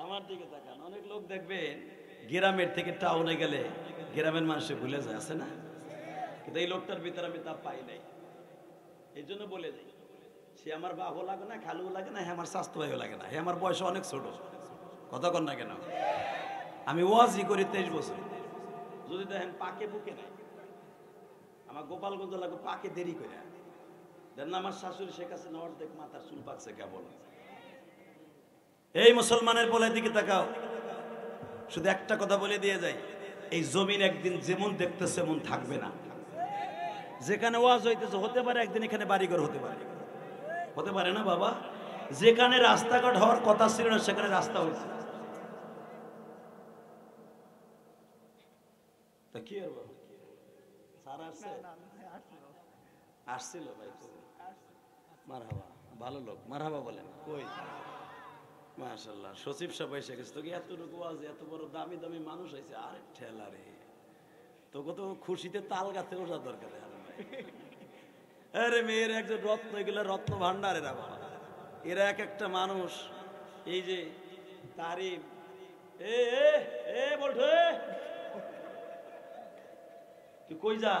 A: আমার দিকে তাকান। অনেক লোক দেখবেন গ্রামের থেকে টাউনে গেলে গ্রামের মানুষে ভুলে যায়, আছে না? কিন্তু এই লোকটার ভিতরে আমি তা পাই নাই, এই জন্য বলে যাই, সে আমার বাবু লাগে না, খালু লাগে না, হ্যাঁ আমার স্বাস্থ্য ভাইও লাগে না, হ্যাঁ আমার বয়স অনেক ছোট, কথা কন না কেন? আমি ওয়াজি করি 23 বছর, যদি দেখেন পাকে বুকে নাই, আমার গোপালগঞ্জ লাগে পাকে দেরি করে দেন না। আমার শাশুড়ি শেখ হাসিনা অর্ধেক মাথার চুল পাকছে কেবল। এই মুসলমানের বলে দিকে তাকাও, শুধু একটা কথা বলে দিয়ে যাই, এই জমিন একদিন যেমন দেখতেছে এমন থাকবে না। যেখানে ওয়াজ হইতেছে হতে পারে একদিন এখানে বাড়িঘর হতে পারে, হতে পারে না বাবা? যেখানে রাস্তাঘাট হওয়ার কথা ছিল না সেখানে রাস্তা হয়েছে, তা কি আর বাবা সারা আসছিল ভাই? মারহাবা, ভালো লোক, মারহাবা বলেন। কই মাশাআল্লাহ, সচিব সাহেব এসে গেছে। তোকে এতটুকু আছে, এত বড় দামি দামি মানুষ আছে, আরে ঠেলা রে, তোকে তো খুশিতে তাল গাছে ওঠা দরকার। আরে মেয়ের একজন রত্ন, এগুলো রত্ন ভান্ডার এরা বাবা, এরা এক একটা মানুষ। এই যে তারিফ, এ বলছো তুই কই যা?